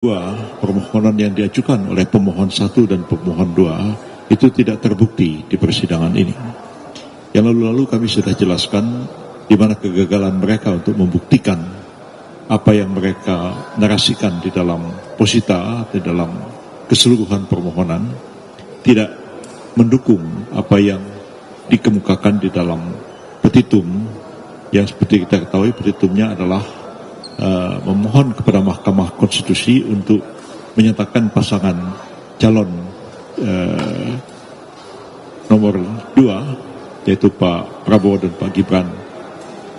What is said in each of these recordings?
Dua, permohonan yang diajukan oleh pemohon 1 dan pemohon 2 itu tidak terbukti di persidangan ini. Yang lalu-lalu kami sudah jelaskan di mana kegagalan mereka untuk membuktikan apa yang mereka narasikan di dalam posita, di dalam keseluruhan permohonan, tidak mendukung apa yang dikemukakan di dalam petitum, yang seperti kita ketahui petitumnya adalah memohon kepada Mahkamah Konstitusi untuk menyatakan pasangan calon nomor 2, yaitu Pak Prabowo dan Pak Gibran,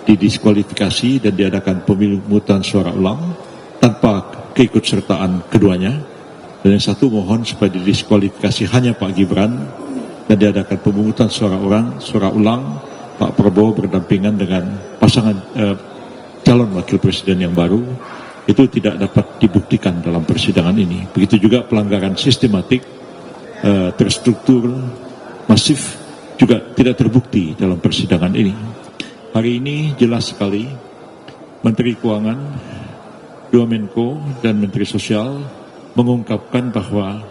didiskualifikasi dan diadakan pemungutan suara ulang tanpa keikutsertaan keduanya. Dan yang satu mohon supaya didiskualifikasi hanya Pak Gibran dan diadakan pemungutan suara ulang Pak Prabowo berdampingan dengan pasangan calon wakil presiden yang baru. Itu tidak dapat dibuktikan dalam persidangan ini. Begitu juga pelanggaran sistematik, terstruktur, masif juga tidak terbukti dalam persidangan ini. Hari ini jelas sekali Menteri Keuangan, dua Menko dan Menteri Sosial mengungkapkan bahwa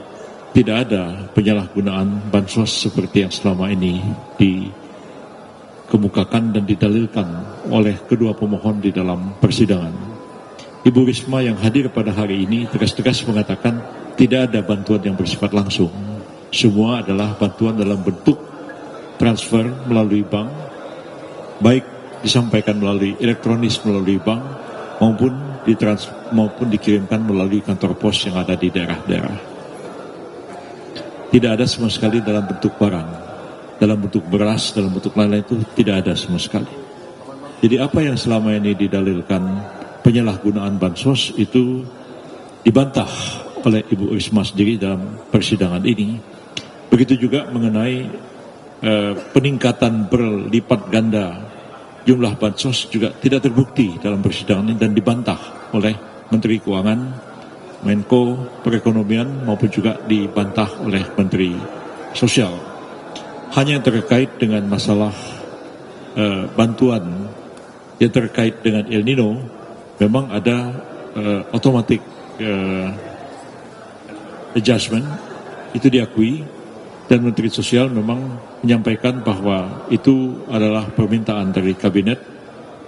tidak ada penyalahgunaan bansos seperti yang selama ini dikemukakan dan didalilkan oleh kedua pemohon di dalam persidangan. Ibu Risma yang hadir pada hari ini tegas-tegas mengatakan tidak ada bantuan yang bersifat langsung. Semua adalah bantuan dalam bentuk transfer melalui bank, baik disampaikan melalui elektronis melalui bank maupun dikirimkan melalui kantor pos yang ada di daerah-daerah. Tidak ada sama sekali dalam bentuk barang, dalam bentuk beras, dalam bentuk lain-lain itu tidak ada sama sekali. Jadi apa yang selama ini didalilkan penyalahgunaan bansos itu dibantah oleh Ibu Risma sendiri dalam persidangan ini. Begitu juga mengenai peningkatan berlipat ganda jumlah bansos juga tidak terbukti dalam persidangan ini dan dibantah oleh Menteri Keuangan, Menko Perekonomian maupun juga dibantah oleh Menteri Sosial. Hanya terkait dengan masalah bantuan yang terkait dengan El Nino, memang ada automatic adjustment, itu diakui, dan Menteri Sosial memang menyampaikan bahwa itu adalah permintaan dari Kabinet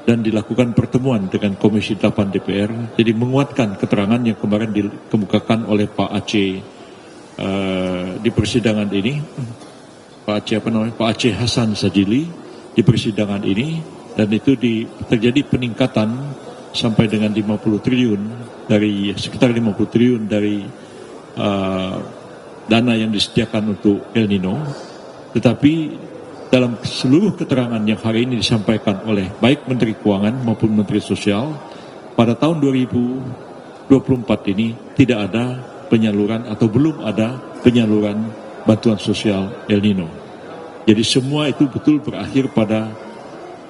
dan dilakukan pertemuan dengan Komisi 8 DPR. Jadi menguatkan keterangan yang kemarin dikemukakan oleh Pak Aceh di persidangan ini, Pak Aceh Hasan Sajili di persidangan ini, dan itu terjadi peningkatan sampai dengan 50 triliun dari sekitar 50 triliun dari dana yang disediakan untuk El Nino. Tetapi dalam seluruh keterangan yang hari ini disampaikan oleh baik Menteri Keuangan maupun Menteri Sosial, pada tahun 2024 ini tidak ada penyaluran atau belum ada penyaluran bantuan sosial El Nino. Jadi semua itu betul berakhir pada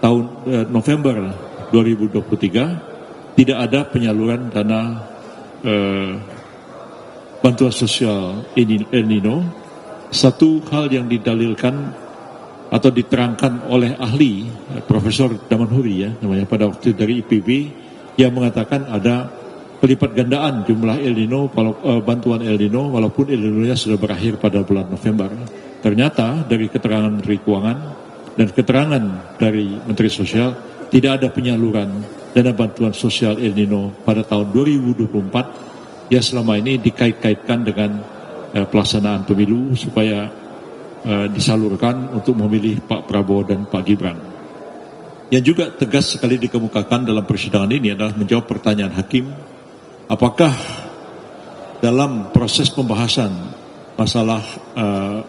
tahun November 2023, tidak ada penyaluran dana bantuan sosial El Nino. Satu hal yang didalilkan atau diterangkan oleh ahli Profesor Damanhuri namanya pada waktu dari IPB, yang mengatakan ada pelipat gandaan jumlah El Nino, bantuan El Nino, walaupun El Nino-nya sudah berakhir pada bulan November. Ternyata dari keterangan Menteri Keuangan dan keterangan dari Menteri Sosial tidak ada penyaluran dana bantuan sosial El Nino pada tahun 2024 yang selama ini dikait-kaitkan dengan pelaksanaan pemilu supaya disalurkan untuk memilih Pak Prabowo dan Pak Gibran. Yang juga tegas sekali dikemukakan dalam persidangan ini adalah menjawab pertanyaan hakim, apakah dalam proses pembahasan masalah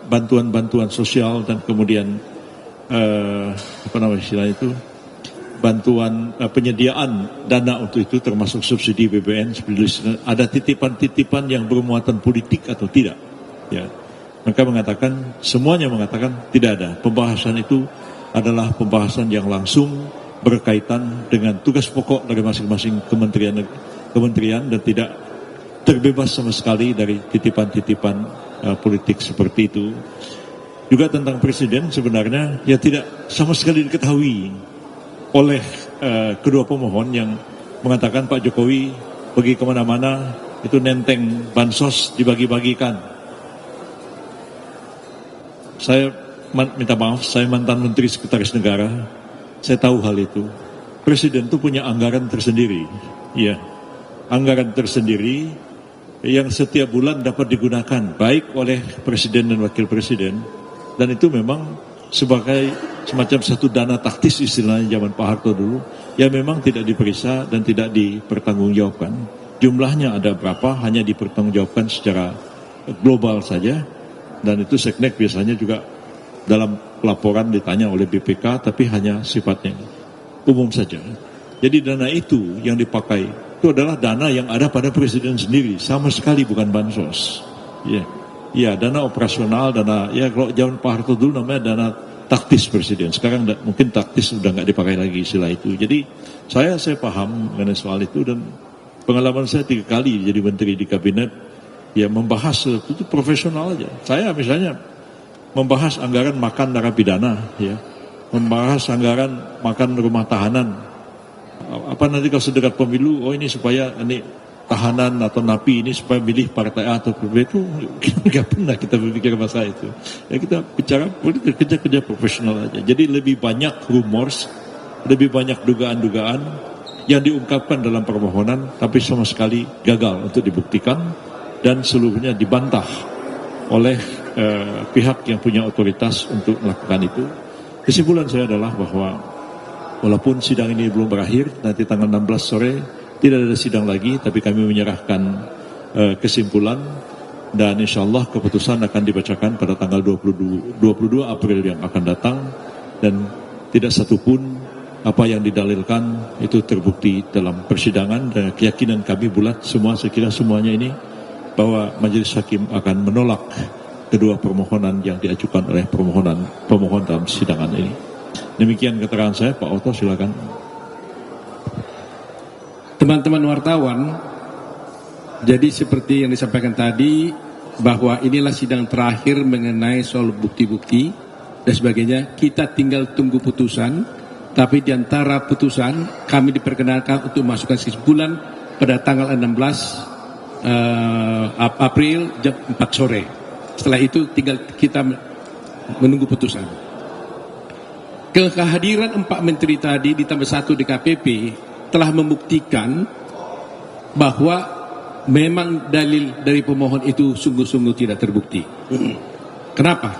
bantuan-bantuan sosial dan kemudian bantuan penyediaan dana untuk itu termasuk subsidi BBM, ada titipan-titipan yang bermuatan politik atau tidak, ya. Mereka mengatakan, semuanya mengatakan tidak ada. Pembahasan itu adalah pembahasan yang langsung berkaitan dengan tugas pokok dari masing-masing kementerian dan tidak terbebas sama sekali dari titipan-titipan politik seperti itu. Juga tentang presiden sebenarnya ya tidak sama sekali diketahui oleh kedua pemohon yang mengatakan Pak Jokowi pergi kemana-mana itu nenteng bansos dibagi-bagikan. Saya minta maaf, saya mantan Menteri Sekretaris Negara, saya tahu hal itu. Presiden itu punya anggaran tersendiri, ya, anggaran tersendiri yang setiap bulan dapat digunakan baik oleh Presiden dan Wakil Presiden, dan itu memang sebagai semacam satu dana taktis istilahnya zaman Pak Harto dulu, yang memang tidak diperiksa dan tidak dipertanggungjawabkan. Jumlahnya ada berapa hanya dipertanggungjawabkan secara global saja, dan itu Seknek biasanya juga dalam laporan ditanya oleh BPK, tapi hanya sifatnya umum saja. Jadi dana itu yang dipakai itu adalah dana yang ada pada Presiden sendiri, sama sekali bukan bansos. Ya, ya, dana operasional, dana, ya kalau zaman Pak Harto dulu namanya dana taktis Presiden. Sekarang mungkin taktis sudah nggak dipakai lagi istilah itu. Jadi saya paham mengenai soal itu, dan pengalaman saya 3 kali jadi menteri di kabinet, ya membahas itu profesional aja. Saya misalnya membahas anggaran makan narapidana, ya, membahas anggaran makan rumah tahanan. Apa nanti kalau sedekat pemilu, oh ini supaya ini tahanan atau napi ini supaya milih partai A atau B, itu nggak pernah kita berpikir masa itu. Ya kita bicara politik, kerja profesional aja. Jadi lebih banyak rumors, lebih banyak dugaan-dugaan yang diungkapkan dalam permohonan, tapi sama sekali gagal untuk dibuktikan dan seluruhnya dibantah oleh pihak yang punya otoritas untuk melakukan itu. Kesimpulan saya adalah bahwa walaupun sidang ini belum berakhir, nanti tanggal 16 sore tidak ada sidang lagi, tapi kami menyerahkan kesimpulan, dan insya Allah keputusan akan dibacakan pada tanggal 22 April yang akan datang, dan tidak satupun apa yang didalilkan itu terbukti dalam persidangan, dan keyakinan kami bulat semua, saya kira semuanya ini, bahwa majelis hakim akan menolak kedua permohonan yang diajukan oleh pemohon dalam sidangan ini. Demikian keterangan saya, Pak Oto, silakan. Teman-teman wartawan, jadi seperti yang disampaikan tadi, bahwa inilah sidang terakhir mengenai soal bukti-bukti dan sebagainya. Kita tinggal tunggu putusan, tapi di antara putusan kami diperkenalkan untuk masukkan kesimpulan pada tanggal 16 April jam 4 sore. Setelah itu tinggal kita menunggu putusan. Kehadiran 4 menteri tadi ditambah 1 DKPP telah membuktikan bahwa memang dalil dari pemohon itu sungguh-sungguh tidak terbukti. Kenapa?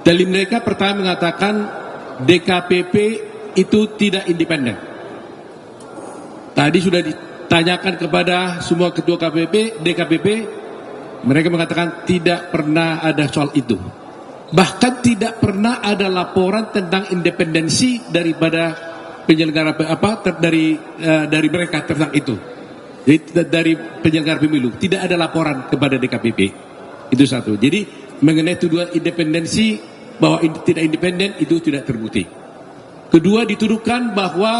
Dalil mereka pertama mengatakan DKPP itu tidak independen. Tadi sudah ditanyakan kepada semua ketua DKPP, mereka mengatakan tidak pernah ada soal itu. Bahkan tidak pernah ada laporan tentang independensi daripada penyelenggara dari mereka tentang itu. Jadi dari penyelenggara pemilu tidak ada laporan kepada DKPP. Itu satu. Jadi mengenai tuduhan independensi bahwa tidak independen itu tidak terbukti. Kedua, dituduhkan bahwa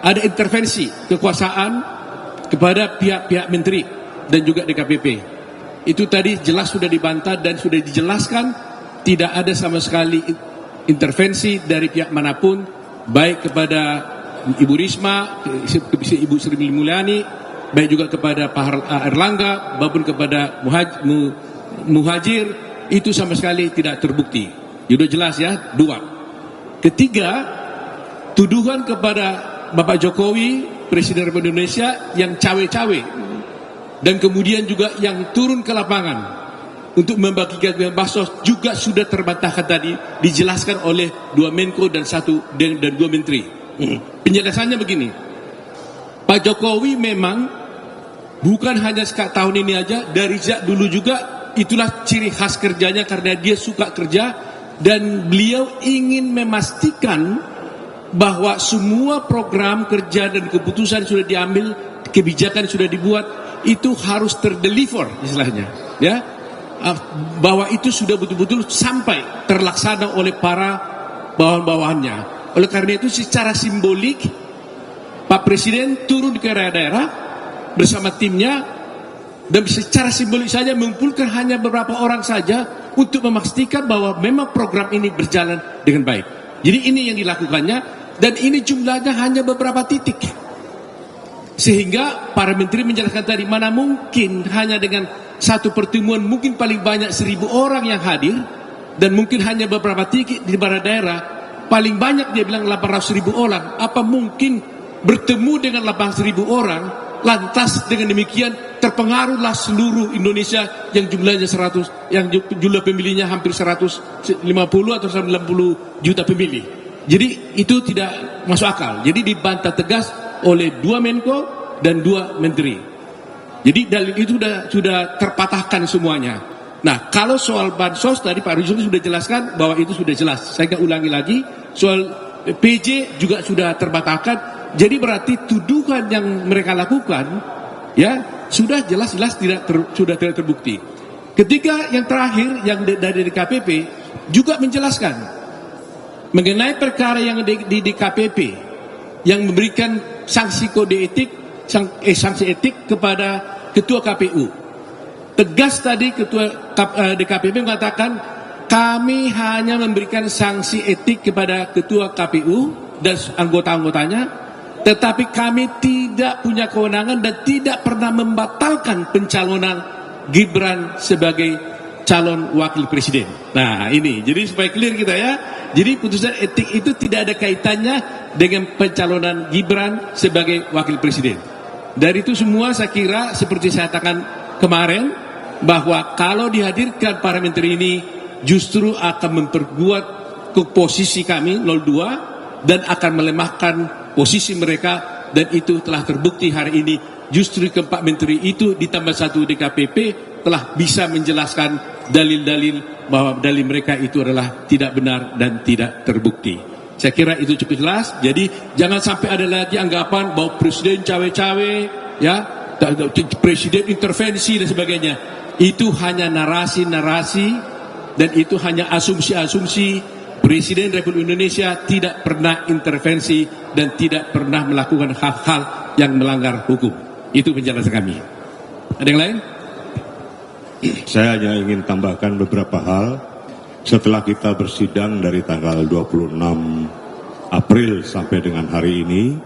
ada intervensi kekuasaan kepada pihak-pihak menteri dan juga DKPP. Itu tadi jelas sudah dibantah dan sudah dijelaskan tidak ada sama sekali intervensi dari pihak manapun, baik kepada Ibu Risma, Ibu Sri Mulyani, baik juga kepada Pak Erlangga, maupun kepada Muhajir, itu sama sekali tidak terbukti. Sudah jelas ya, 2. Ketiga, tuduhan kepada Bapak Jokowi, Presiden Republik Indonesia yang cawe-cawe, dan kemudian juga yang turun ke lapangan untuk membagikan bansos juga sudah terbantahkan tadi, dijelaskan oleh 2 Menko dan 2 Menteri. Penjelasannya begini, Pak Jokowi memang bukan hanya tahun ini aja, dari dulu juga itulah ciri khas kerjanya karena dia suka kerja dan beliau ingin memastikan bahwa semua program kerja dan keputusan sudah diambil, kebijakan sudah dibuat, itu harus terdeliver istilahnya, ya, bahwa itu sudah betul-betul sampai terlaksana oleh para bawahan-bawahannya. Oleh karena itu secara simbolik Pak Presiden turun ke daerah-daerah bersama timnya dan secara simbolik saja mengumpulkan hanya beberapa orang saja untuk memastikan bahwa memang program ini berjalan dengan baik. Jadi ini yang dilakukannya, dan ini jumlahnya hanya beberapa titik. Sehingga para menteri menjelaskan tadi, mana mungkin hanya dengan satu pertemuan mungkin paling banyak 1.000 orang yang hadir, dan mungkin hanya beberapa titik di beberapa daerah, paling banyak dia bilang 800.000 orang. Apa mungkin bertemu dengan 800.000 orang, lantas dengan demikian terpengaruhlah seluruh Indonesia yang jumlahnya 100, yang jumlah pemilihnya hampir 150 atau 190 juta pemilih. Jadi itu tidak masuk akal. Jadi dibantah tegas oleh 2 Menko dan 2 Menteri. Jadi dalil itu sudah terpatahkan semuanya. Nah, kalau soal bansos tadi Pak Rizal sudah jelaskan bahwa itu sudah jelas. Saya nggak ulangi lagi. Soal PJ juga sudah terpatahkan. Jadi berarti tuduhan yang mereka lakukan ya sudah jelas-jelas sudah tidak terbukti. Ketika yang terakhir yang dari DKPP juga menjelaskan mengenai perkara yang di DKPP yang memberikan sanksi kode etik, sanksi etik kepada Ketua KPU. Tegas tadi Ketua DKPP mengatakan kami hanya memberikan sanksi etik kepada Ketua KPU dan anggota-anggotanya, tetapi kami tidak punya kewenangan dan tidak pernah membatalkan pencalonan Gibran sebagai calon wakil presiden. Nah ini, jadi supaya clear kita ya. Jadi putusan etik itu tidak ada kaitannya dengan pencalonan Gibran sebagai wakil presiden. Dari itu semua saya kira seperti saya katakan kemarin, bahwa kalau dihadirkan para menteri ini justru akan memperkuat ke posisi kami 02 dan akan melemahkan posisi mereka, dan itu telah terbukti hari ini. Justru keempat menteri itu ditambah 1 DKPP telah bisa menjelaskan dalil-dalil bahwa dalil mereka itu adalah tidak benar dan tidak terbukti. Saya kira itu cukup jelas. Jadi jangan sampai ada lagi anggapan bahwa presiden cawe-cawe, ya, presiden intervensi dan sebagainya. Itu hanya narasi-narasi dan itu hanya asumsi-asumsi. Presiden Republik Indonesia tidak pernah intervensi dan tidak pernah melakukan hal-hal yang melanggar hukum. Itu penjelasan kami. Ada yang lain? Saya hanya ingin tambahkan beberapa hal. Setelah kita bersidang dari tanggal 26 April sampai dengan hari ini,